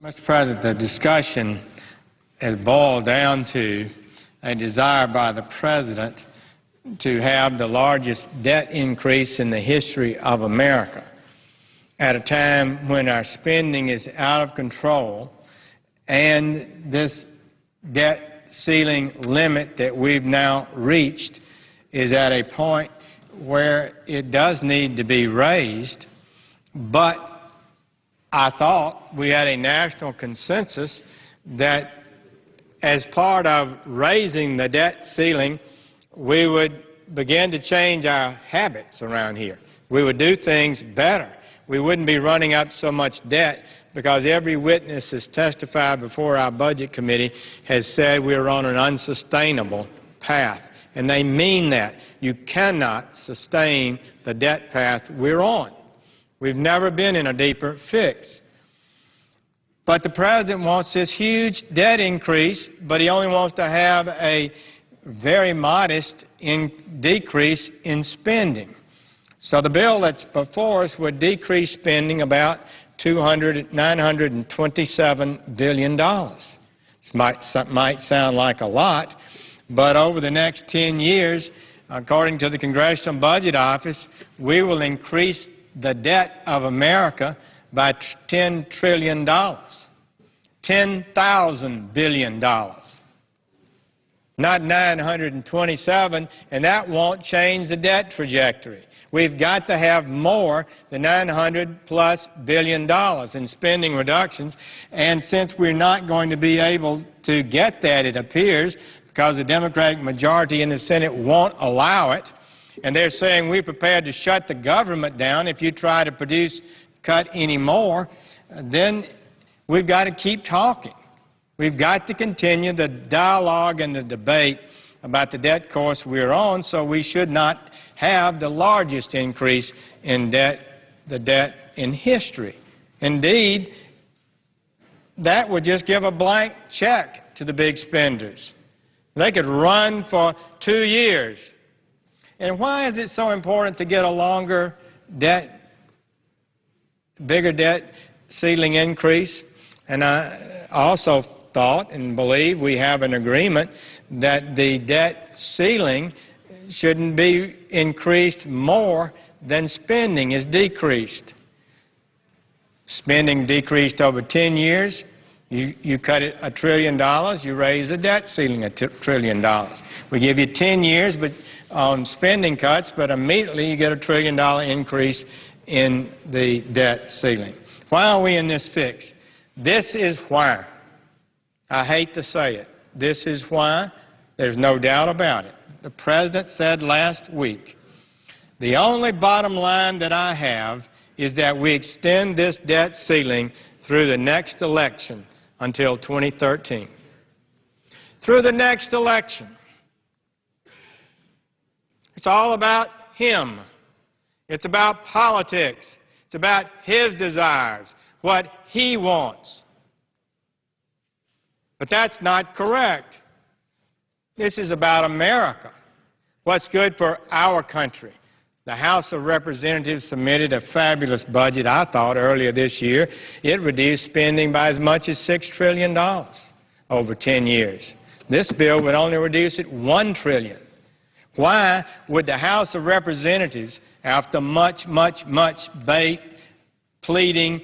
Mr. President, the discussion has boiled down to a desire by the President to have the largest debt increase in the history of America at a time when our spending is out of control and this debt ceiling limit that we've now reached is at a point where it does need to be raised, but I thought we had a national consensus that as part of raising the debt ceiling, we would begin to change our habits around here. We would do things better. We wouldn't be running up so much debt because every witness has testified before our Budget Committee has said we're on an unsustainable path. And they mean that. You cannot sustain the debt path we're on. We've never been in a deeper fix. But the President wants this huge debt increase, but he only wants to have a very modest decrease in spending. So the bill that's before us would decrease spending about $927 billion. This might sound like a lot, but over the next 10 years, according to the Congressional Budget Office, we will increase the debt of America by $10 trillion, $10,000 billion, not 927, and that won't change the debt trajectory. We've got to have more than $900+ billion in spending reductions, and since we're not going to be able to get that, it appears, because the Democratic majority in the Senate won't allow it, and they're saying we're prepared to shut the government down if you try to cut any more, then we've got to keep talking. We've got to continue the dialogue and the debate about the debt course we're on, so we should not have the largest increase in debt in history. Indeed, that would just give a blank check to the big spenders. They could run for 2 years. And why is it so important to get a longer bigger debt ceiling increase? And I also thought and believe we have an agreement that the debt ceiling shouldn't be increased more than spending is decreased. Spending decreased over 10 years. You cut it $1 trillion, you raise the debt ceiling $1 trillion. We give you 10 years on spending cuts, but immediately you get $1 trillion increase in the debt ceiling. Why are we in this fix? This is why. I hate to say it. This is why. There's no doubt about it. The President said last week, the only bottom line that I have is that we extend this debt ceiling through the next election until 2013. Through the next election. It's all about him. It's about politics. It's about his desires, what he wants. But that's not correct. This is about America, what's good for our country. The House of Representatives submitted a fabulous budget, I thought, earlier this year. It reduced spending by as much as $6 trillion over 10 years. This bill would only reduce it $1 trillion. Why would the House of Representatives, after much bait, pleading,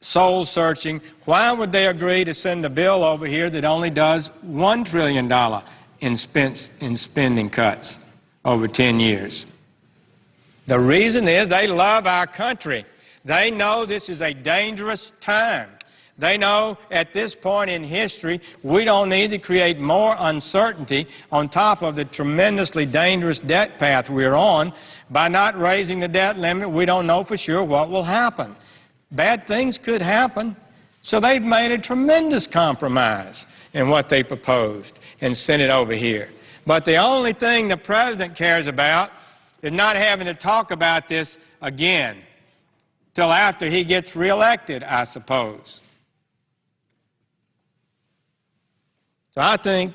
soul-searching, why would they agree to send a bill over here that only does $1 trillion in spending cuts over 10 years? The reason is they love our country. They know this is a dangerous time. They know at this point in history we don't need to create more uncertainty on top of the tremendously dangerous debt path we're on. By not raising the debt limit, we don't know for sure what will happen. Bad things could happen. So they've made a tremendous compromise in what they proposed and sent it over here. But the only thing the President cares about is not having to talk about this again till after he gets reelected, I suppose. So I think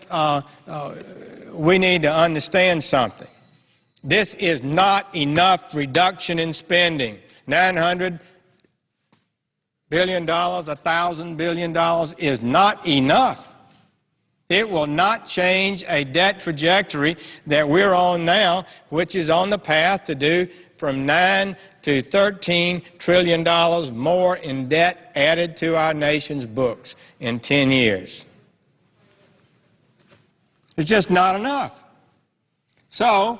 we need to understand something. This is not enough reduction in spending. $900 billion, $1,000 billion is not enough. It will not change a debt trajectory that we're on now, which is on the path to do from $9 to $13 trillion more in debt added to our nation's books in 10 years. It's just not enough. So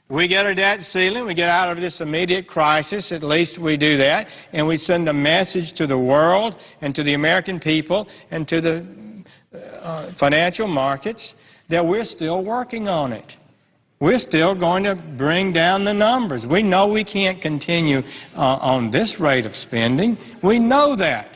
we get a debt ceiling, we get out of this immediate crisis, at least we do that, and we send a message to the world and to the American people and to the financial markets that we're still working on it. We're still going to bring down the numbers. We know we can't continue on this rate of spending. We know that.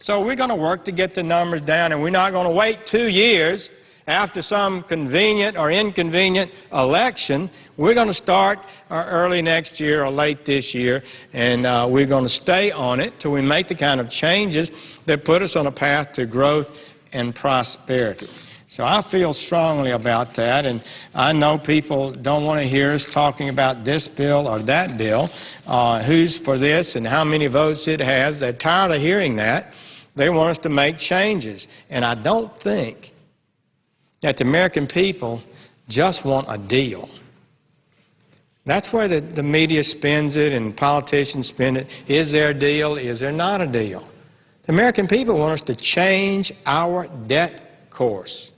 So we're going to work to get the numbers down, and we're not going to wait 2 years after some convenient or inconvenient election. We're going to start early next year or late this year, and we're going to stay on it till we make the kind of changes that put us on a path to growth and prosperity. So I feel strongly about that, and I know people don't want to hear us talking about this bill or that bill, who's for this and how many votes it has. They're tired of hearing that. They want us to make changes, and I don't think that the American people just want a deal. That's where the media spins it and politicians spin it. Is there a deal? Is there not a deal? The American people want us to change our debt course.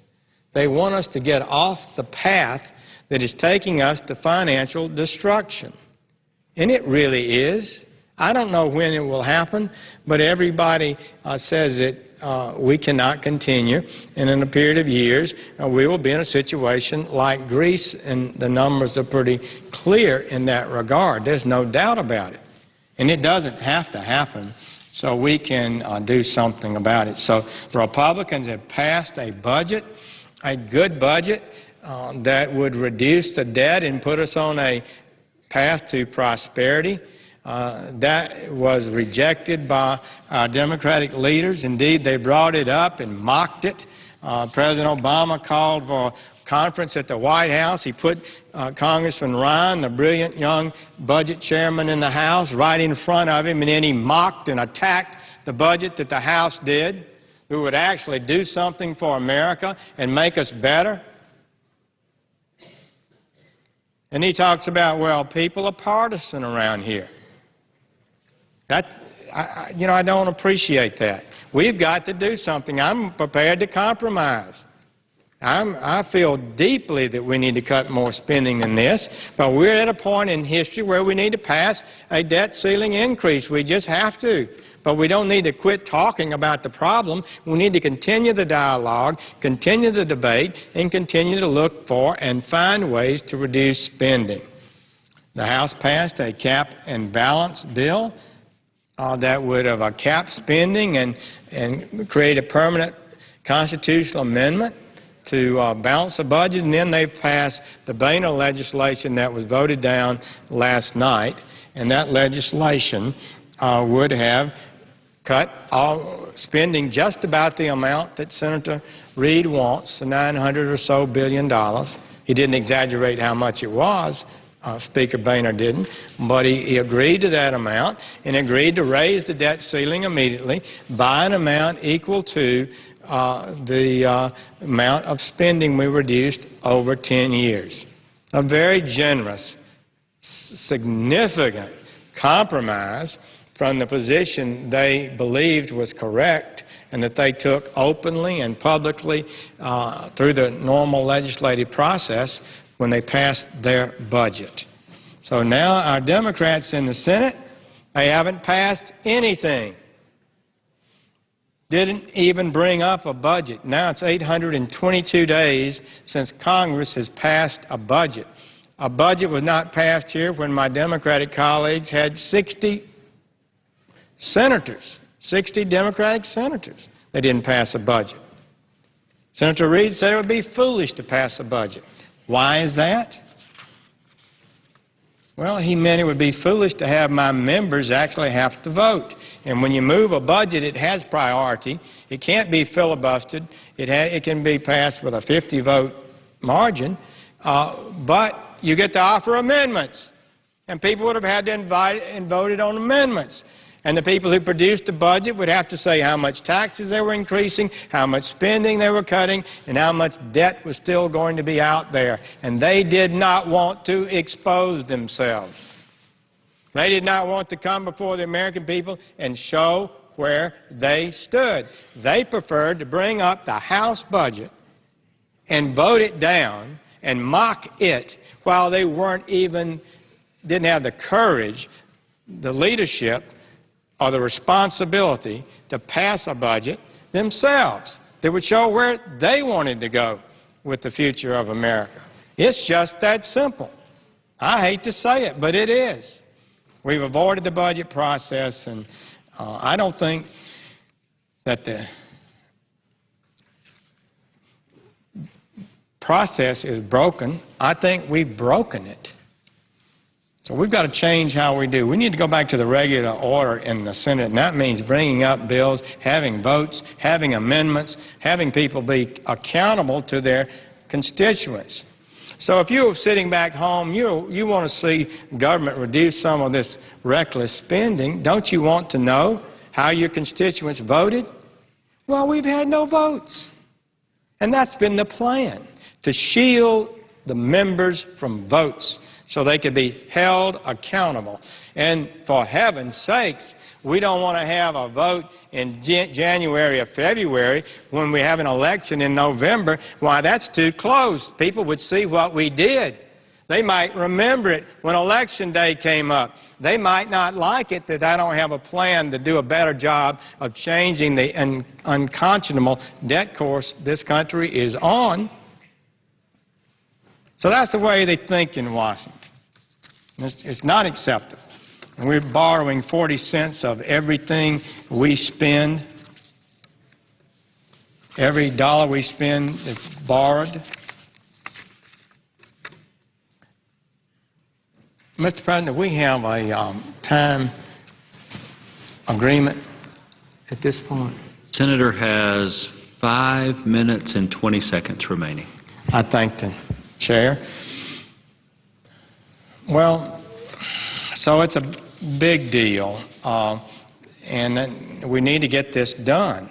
They want us to get off the path that is taking us to financial destruction. And it really is. I don't know when it will happen, but everybody says that we cannot continue, and in a period of years we will be in a situation like Greece, and the numbers are pretty clear in that regard. There's no doubt about it. And it doesn't have to happen, so we can do something about it. So the Republicans have passed a budget, a good budget, that would reduce the debt and put us on a path to prosperity. That was rejected by our Democratic leaders. Indeed, they brought it up and mocked it. President Obama called for a conference at the White House. He put Congressman Ryan, the brilliant young budget chairman in the House, right in front of him, and then he mocked and attacked the budget that the House did, who would actually do something for America and make us better. And he talks about, well, people are partisan around here. I don't appreciate that. We've got to do something. I'm prepared to compromise. I feel deeply that we need to cut more spending than this, but we're at a point in history where we need to pass a debt ceiling increase. We just have to. But we don't need to quit talking about the problem. We need to continue the dialogue, continue the debate, and continue to look for and find ways to reduce spending. The House passed a cap and balance bill that would have capped spending and create a permanent constitutional amendment to balance the budget. And then they passed the Boehner legislation that was voted down last night. And that legislation would have cut all spending just about the amount that Senator Reid wants, the $900 or so billion. He didn't exaggerate how much it was. Speaker Boehner didn't, but he agreed to that amount and agreed to raise the debt ceiling immediately by an amount equal to the amount of spending we reduced over 10 years. A very generous, significant compromise from the position they believed was correct and that they took openly and publicly through the normal legislative process when they passed their budget. So now our Democrats in the Senate, they haven't passed anything. Didn't even bring up a budget. Now it's 822 days since Congress has passed a budget. A budget was not passed here when my Democratic colleagues had 60 senators, 60 Democratic senators. They didn't pass a budget. Senator Reid said it would be foolish to pass a budget. Why is that? Well, he meant it would be foolish to have my members actually have to vote. And when you move a budget, it has priority. It can't be filibustered. It can be passed with a 50-vote margin, but you get to offer amendments. And people would have had to invite and voted on amendments. And the people who produced the budget would have to say how much taxes they were increasing, how much spending they were cutting, and how much debt was still going to be out there. And they did not want to expose themselves. They did not want to come before the American people and show where they stood. They preferred to bring up the House budget and vote it down and mock it while they didn't have the courage, the leadership, or the responsibility to pass a budget themselves that would show where they wanted to go with the future of America. It's just that simple. I hate to say it, but it is. We've avoided the budget process, and I don't think that the process is broken. I think we've broken it. So we've got to change how we do. We need to go back to the regular order in the Senate, and that means bringing up bills, having votes, having amendments, having people be accountable to their constituents. So if you're sitting back home, you want to see government reduce some of this reckless spending, don't you want to know how your constituents voted? Well, we've had no votes. And that's been the plan, to shield the members from votes so they could be held accountable. And for heaven's sakes, we don't want to have a vote in January or February when we have an election in November. Why, that's too close. People would see what we did. They might remember it when Election Day came up. They might not like it that I don't have a plan to do a better job of changing the unconscionable debt course this country is on. So that's the way they think in Washington. It's not acceptable. And we're borrowing 40 cents of everything we spend. Every dollar we spend is borrowed. Mr. President, we have a time agreement at this point. Senator has 5 minutes and 20 seconds remaining. I thank the Chair. Well, so it's a big deal, and we need to get this done.